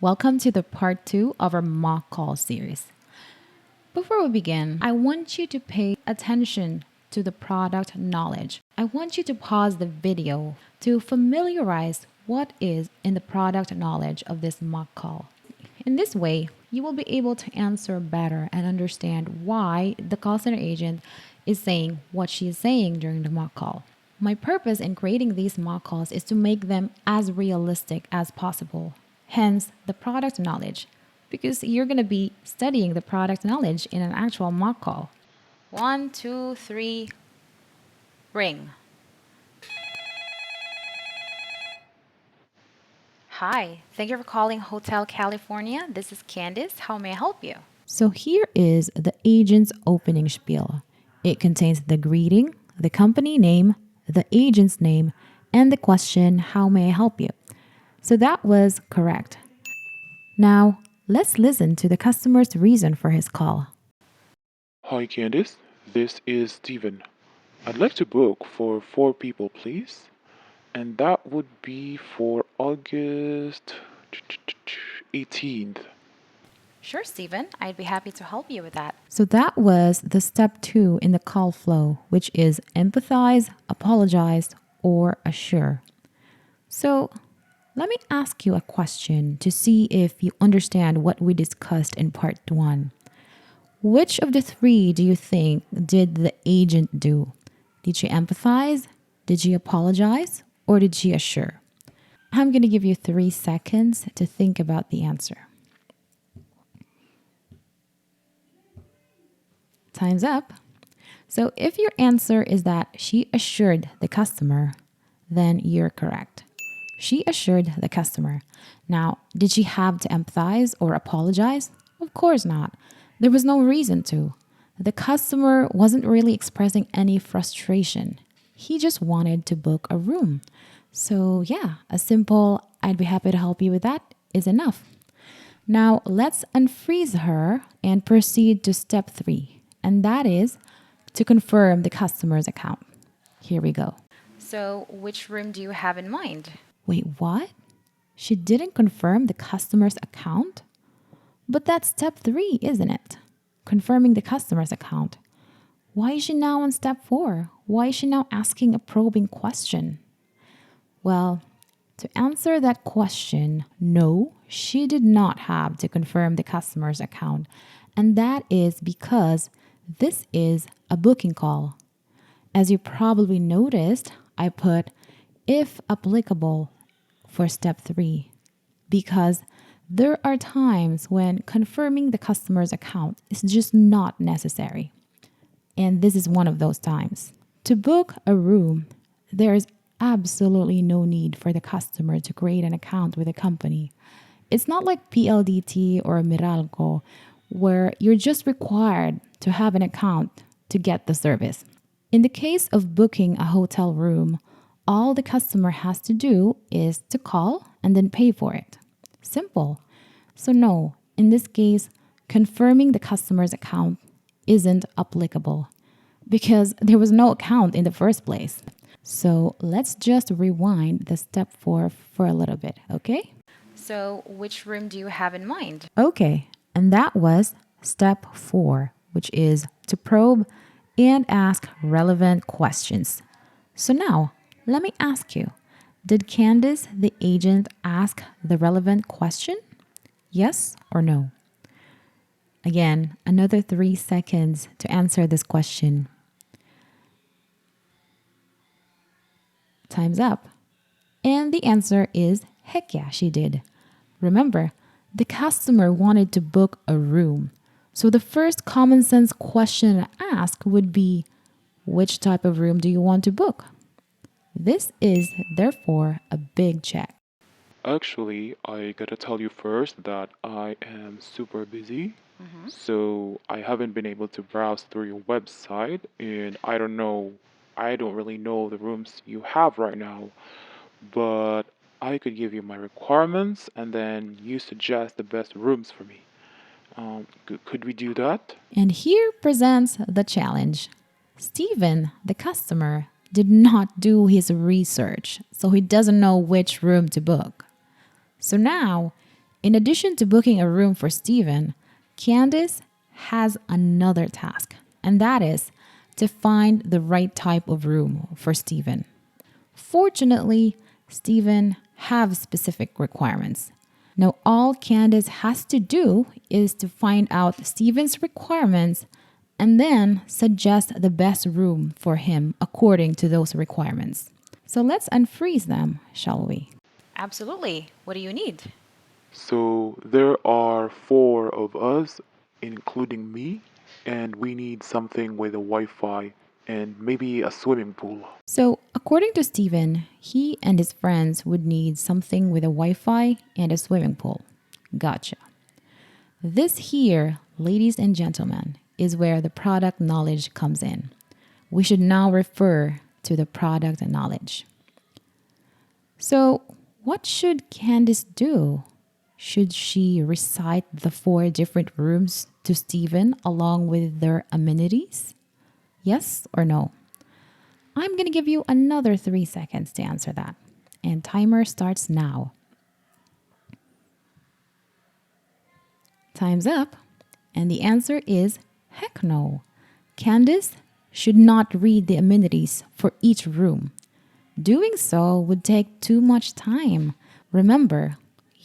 Welcome to the part 2 of our mock call series. Before we begin, I want you to pay attention to the product knowledge. I want you to pause the video to familiarize what is in the product knowledge of this mock call. In this way, you will be able to answer better and understand why the call center agent is saying what she is saying during the mock call. My purpose in creating these mock calls is to make them as realistic as possible, hence the product knowledge, because you're going to be studying the product knowledge in an actual mock call. 1, 2, 3, ring. Hi, thank you for calling Hotel California. This is Candice. How may I help you? So here is the agent's opening spiel. It contains the greeting, the company name, the agent's name, and the question, how may I help you? So that was correct. Now, let's listen to the customer's reason for his call. Hi Candice, this is Steven. I'd like to book for 4 people, please. And that would be for August 18th. Sure, Steven. I'd be happy to help you with that. So that was the step 2 in the call flow, which is empathize, apologize, or assure. So let me ask you a question to see if you understand what we discussed in part 1. Which of the 3 do you think did the agent do? Did she empathize? Did she apologize? Or did she assure? I'm going to give you 3 seconds to think about the answer. Time's up. So if your answer is that she assured the customer, then you're correct. She assured the customer. Now, did she have to empathize or apologize? Of course not. There was no reason to. The customer wasn't really expressing any frustration. He just wanted to book a room. So yeah, a simple, I'd be happy to help you with that is enough. Now, let's unfreeze her and proceed to step 3. And that is to confirm the customer's account. Here we go. So, which room do you have in mind? Wait, what? She didn't confirm the customer's account? But that's step 3, isn't it? Confirming the customer's account. Why is she now on step 4? Why is she now asking a probing question? Well, to answer that question, no, she did not have to confirm the customer's account. And that is because this is a booking call. As you probably noticed, I put if applicable for step 3 because there are times when confirming the customer's account is just not necessary. And this is one of those times. To book a room, there is absolutely no need for the customer to create an account with a company. It's not like PLDT or Meralco, where you're just required to have an account to get the service. In the case of booking a hotel room, all the customer has to do is to call and then pay for it. Simple. So no, in this case, confirming the customer's account isn't applicable because there was no account in the first place. So let's just rewind the step 4 for a little bit, okay? So which room do you have in mind? Okay, and that was step 4, which is to probe and ask relevant questions. So now, let me ask you, did Candice, the agent, ask the relevant question? Yes or no? Again, another 3 seconds to answer this question. Time's up. And the answer is heck yeah, she did. Remember, the customer wanted to book a room. So the first common sense question to ask would be, which type of room do you want to book? This is therefore a big check. Actually, I gotta tell you first that I am super busy. So I haven't been able to browse through your website and I don't really know the rooms you have right now, but I could give you my requirements and then you suggest the best rooms for me. Could we do that? And here presents the challenge. Steven, the customer, did not do his research, so he doesn't know which room to book. So now, in addition to booking a room for Steven, Candice has another task, and that is to find the right type of room for Steven. Fortunately, Steven have specific requirements. Now, all Candice has to do is to find out Steven's requirements and then suggest the best room for him according to those requirements. So let's unfreeze them, shall we? Absolutely. What do you need? So there are four of us, including me, and we need something with a Wi-Fi and maybe a swimming pool. So, according to Steven, he and his friends would need something with a Wi Fi and a swimming pool. Gotcha. This here, ladies and gentlemen, is where the product knowledge comes in. We should now refer to the product knowledge. So, what should Candice do? Should she recite the four different rooms to Steven along with their amenities? Yes or no? I'm going to give you another 3 seconds to answer that. And timer starts now. Time's up. And the answer is heck no. Candice should not read the amenities for each room. Doing so would take too much time. Remember,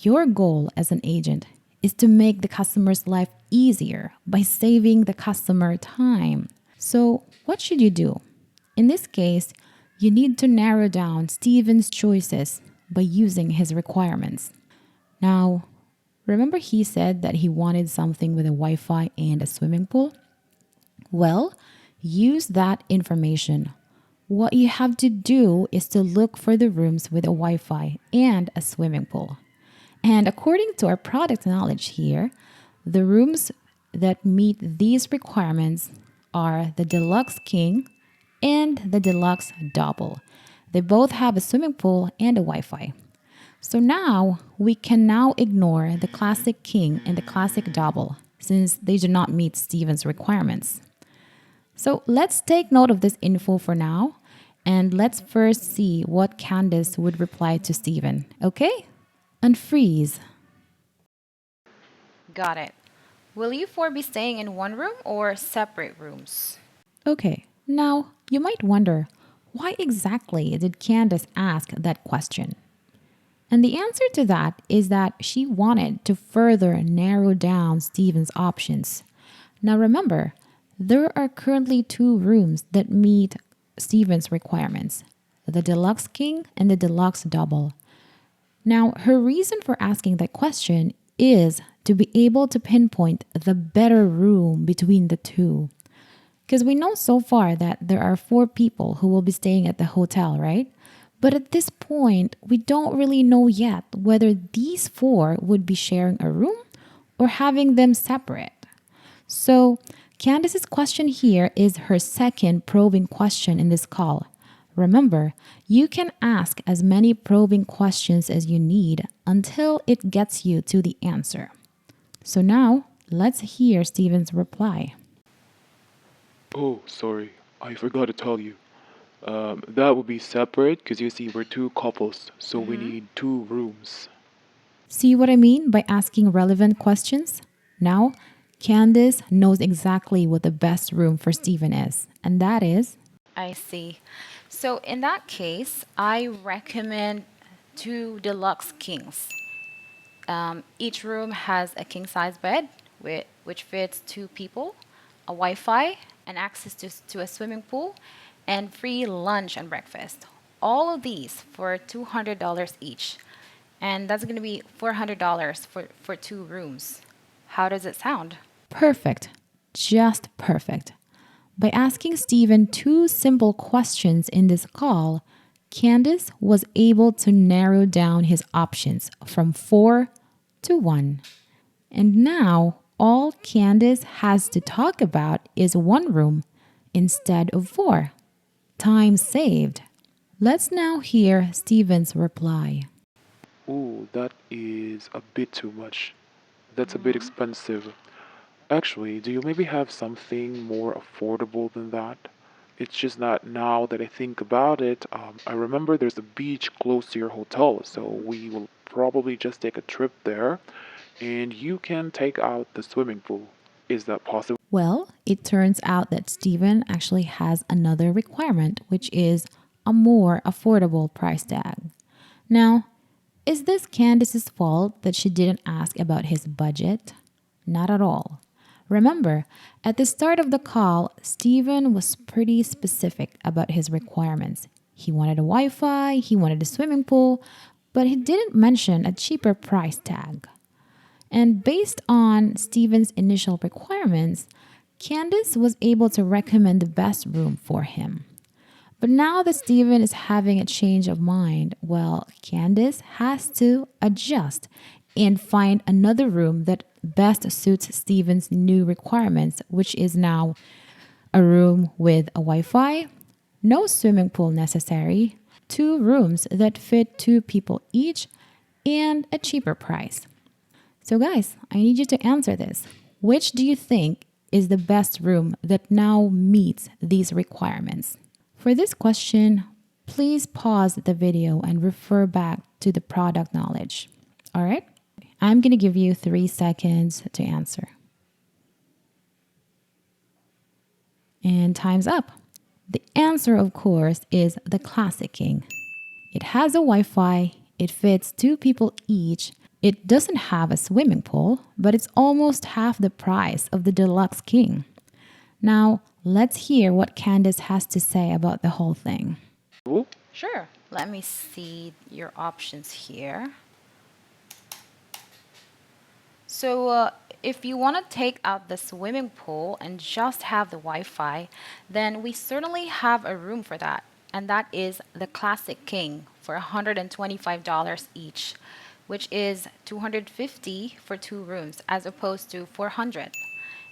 your goal as an agent is to make the customer's life easier by saving the customer time. So, what should you do? In this case, you need to narrow down Steven's choices by using his requirements. Now, remember he said that he wanted something with a Wi Fi and a swimming pool? Well, use that information. What you have to do is to look for the rooms with a Wi Fi and a swimming pool. And according to our product knowledge here, the rooms that meet these requirements are the Deluxe King and the Deluxe Double. They both have a swimming pool and a Wi Fi. So now we can now ignore the Classic King and the Classic Double since they do not meet Steven's requirements. So let's take note of this info for now and let's first see what Candice would reply to Steven, okay? Unfreeze. Got it. Will you four be staying in one room or separate rooms? Okay, now you might wonder, why exactly did Candice ask that question? And the answer to that is that she wanted to further narrow down Steven's options. Now remember, there are currently 2 rooms that meet Steven's requirements, the Deluxe King and the Deluxe Double. Now, her reason for asking that question is to be able to pinpoint the better room between the two. Because we know so far that there are 4 people who will be staying at the hotel, right? But at this point, we don't really know yet whether these 4 would be sharing a room or having them separate. So, Candice's question here is her second probing question in this call. Remember, you can ask as many probing questions as you need until it gets you to the answer. So now, let's hear Steven's reply. Oh, sorry, I forgot to tell you. That would be separate because you see, we're 2 couples, so we need 2 rooms. See what I mean by asking relevant questions? Now, Candice knows exactly what the best room for Steven is, and that is I see. So in that case, I recommend 2 deluxe kings. Each room has a king size bed, which fits 2 people, a Wi Fi, and access to a swimming pool, and free lunch and breakfast. All of these for $200 each. And that's going to be $400 for 2 rooms. How does it sound? perfect, just perfect. By asking Steven 2 simple questions in this call, Candice was able to narrow down his options from 4 to 1. And now, all Candice has to talk about is 1 room instead of 4. Time saved. Let's now hear Steven's reply. Ooh, that is a bit too much. That's a bit expensive. Actually, do you maybe have something more affordable than that? It's just that now that I think about it, I remember there's a beach close to your hotel, so we will probably just take a trip there. and you can take out the swimming pool. Is that possible? Well, it turns out that Steven actually has another requirement, which is a more affordable price tag. Now, is this Candace's fault that she didn't ask about his budget? Not at all. Remember, at the start of the call, Steven was pretty specific about his requirements. He wanted a Wi Fi, he wanted a swimming pool, but he didn't mention a cheaper price tag. And based on Steven's initial requirements, Candace was able to recommend the best room for him. But now that Steven is having a change of mind, well, Candace has to adjust and find another room that best suits Steven's new requirements, which is now a room with a Wi Fi, no swimming pool necessary, two rooms that fit two people each, and a cheaper price. So, guys, I need you to answer this. Which do you think is the best room that now meets these requirements? For this question, please pause the video and refer back to the product knowledge. All right? I'm going to give you 3 seconds to answer. And time's up. The answer, of course, is the Classic King. It has a Wi Fi, it fits two people each. It doesn't have a swimming pool, but it's almost half the price of the Deluxe King. Now, let's hear what Candace has to say about the whole thing. Sure. Let me see your options here. So, if you want to take out the swimming pool and just have the Wi Fi, then we certainly have a room for that. And that is the Classic King for $125 each, which is $250 for two rooms as opposed to $400.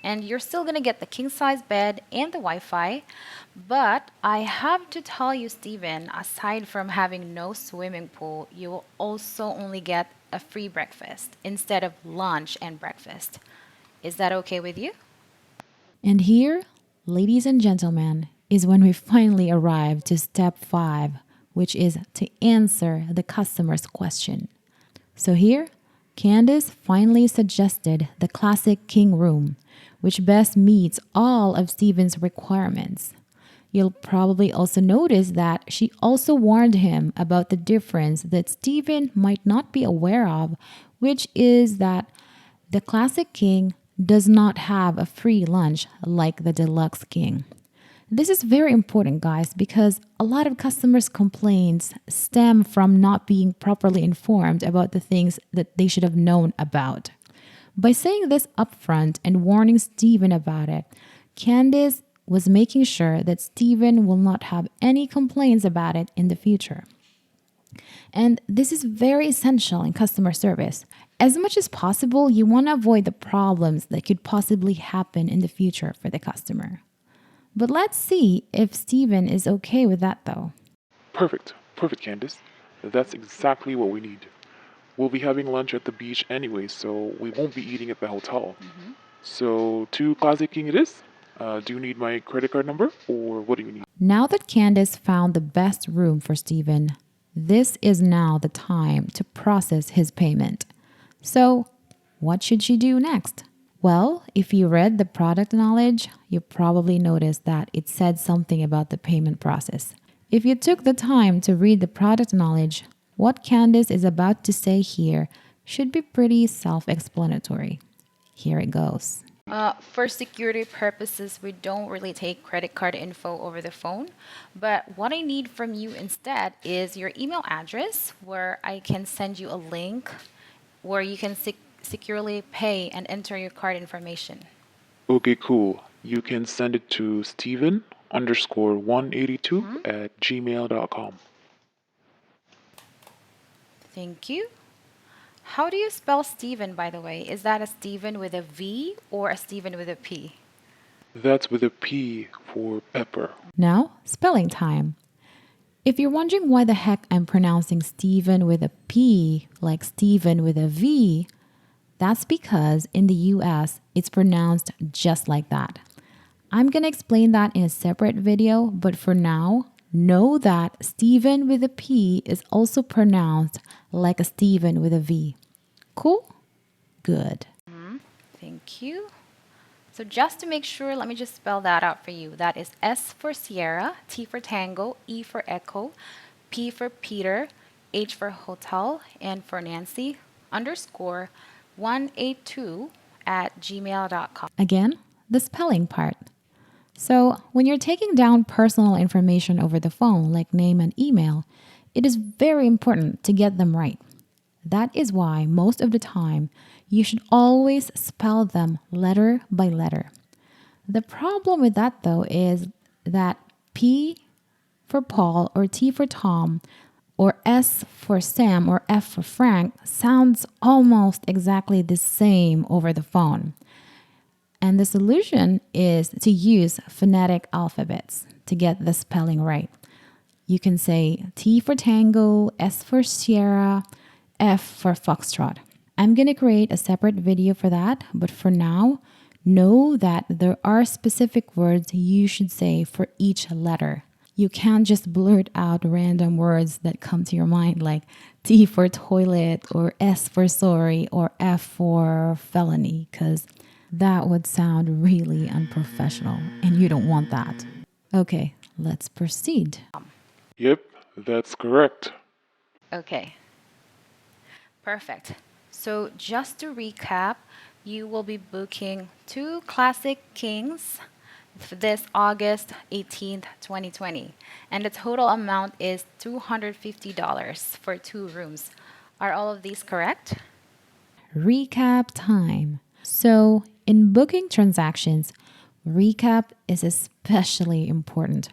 And you're still going to get the king size bed and the Wi Fi. But I have to tell you, Steven, aside from having no swimming pool, you will also only get a free breakfast instead of lunch and breakfast. Is that okay with you? And here, ladies and gentlemen, is when we finally arrive to step 5, which is to answer the customer's question. So here, Candace finally suggested the Classic King room, which best meets all of Steven's requirements. You'll probably also notice that she also warned him about the difference that Steven might not be aware of, which is that the Classic King does not have a free lunch like the Deluxe King. This is very important, guys, because a lot of customers' complaints stem from not being properly informed about the things that they should have known about. By saying this upfront and warning Steven about it, Candace was making sure that Steven will not have any complaints about it in the future. And this is very essential in customer service. As much as possible, you want to avoid the problems that could possibly happen in the future for the customer. But let's see if Steven is okay with that though. Perfect. Perfect, Candace. That's exactly what we need. We'll be having lunch at the beach anyway, so we won't be eating at the hotel. So, to Classic King it is. Do you need my credit card number, or what do you need? Now that Candace found the best room for Steven, this is now the time to process his payment. So, what should she do next? Well, if you read the product knowledge, you probably noticed that it said something about the payment process. If you took the time to read the product knowledge, what Candace is about to say here should be pretty self-explanatory. Here it goes. For security purposes, we don't really take credit card info over the phone. But what I need from you instead is your email address, where I can send you a link where you can securely pay and enter your card information. Okay, cool. You can send it to Steven_182 at gmail.com. Thank you. How do you spell Steven, by the way? Is that a Steven with a V or a Steven with a P? That's with a P for pepper. Now, spelling time. If you're wondering why the heck I'm pronouncing Steven with a P like Steven with a V, that's because in the US, it's pronounced just like that. I'm going to explain that in a separate video, but for now, know that Steven with a P is also pronounced like a Steven with a V. Cool? good. Thank you. So just to make sure, let me just spell that out for you. That is S for Sierra, T for Tango, E for Echo, P for Peter, H for Hotel, N for Nancy, underscore 182 at gmail.com. Again, the spelling part. So, when you're taking down personal information over the phone, like name and email, it is very important to get them right. That is why most of the time you should always spell them letter by letter. The problem with that though is that P for Paul or T for Tom or S for Sam or F for Frank sounds almost exactly the same over the phone. And the solution is to use phonetic alphabets to get the spelling right. You can say T for Tango, S for Sierra, F for Foxtrot. I'm going to create a separate video for that, but for now, know that there are specific words you should say for each letter. You can't just blurt out random words that come to your mind like T for toilet or S for sorry or F for felony, because that would sound really unprofessional and you don't want that. Okay, let's proceed. Yep, that's correct. Okay, perfect. So just to recap, you will be booking 2 Classic Kings for this August 18th, 2020. And the total amount is $250 for 2 rooms. Are all of these correct? Recap time. So, in booking transactions, recap is especially important.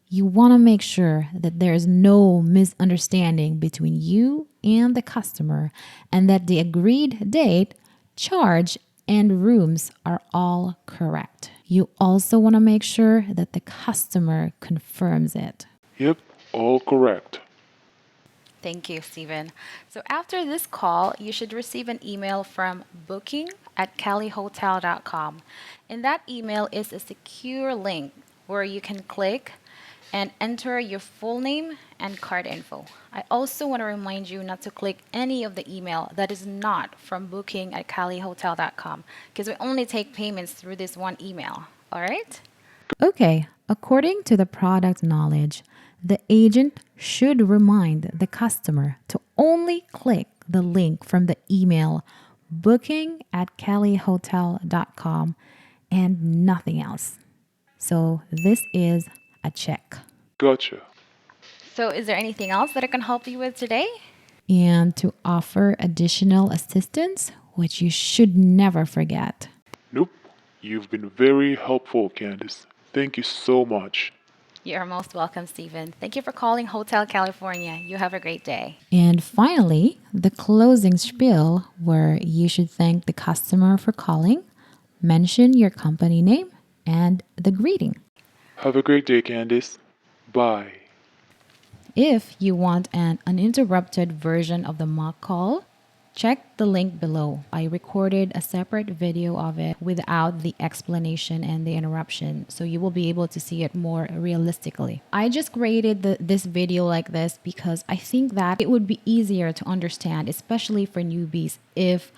You want to make sure that there is no misunderstanding between you and the customer and that the agreed date, charge, and rooms are all correct. You also want to make sure that the customer confirms it. Yep, all correct. Thank you, Stephen. So after this call, you should receive an email from booking@calihotel.com. In that email is a secure link where you can click and enter your full name and card info. I also want to remind you not to click any of the email that is not from booking@calihotel.com because we only take payments through this one email. All right? Okay, according to the product knowledge, the agent should remind the customer to only click the link from the email booking@calihotel.com and nothing else. So this is a check. Gotcha. So is there anything else that I can help you with today? And to offer additional assistance, which you should never forget. Nope, you've been very helpful, Candice. Thank you so much. You're most welcome, Stephen. Thank you for calling Hotel California. You have a great day. And finally, the closing spiel where you should thank the customer for calling, mention your company name, and the greeting. Have a great day, Candice. Bye. If you want an uninterrupted version of the mock call, check the link below. I recorded a separate video of it without the explanation and the interruption, so you will be able to see it more realistically. I just created this video like this because I think that it would be easier to understand, especially for newbies, if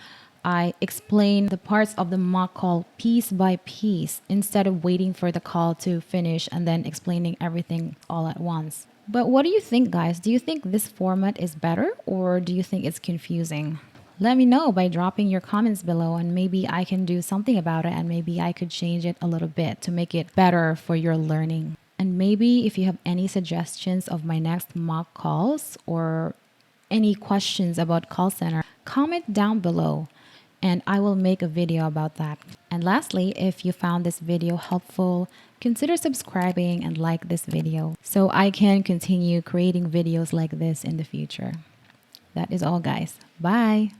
I explain the parts of the mock call piece by piece instead of waiting for the call to finish and then explaining everything all at once. But what do you think, guys? Do you think this format is better or do you think it's confusing? Let me know by dropping your comments below and maybe I can do something about it and maybe I could change it a little bit to make it better for your learning. And maybe if you have any suggestions of my next mock calls or any questions about call center, comment down below and I will make a video about that. And lastly, if you found this video helpful, consider subscribing and like this video so I can continue creating videos like this in the future. That is all, guys. Bye.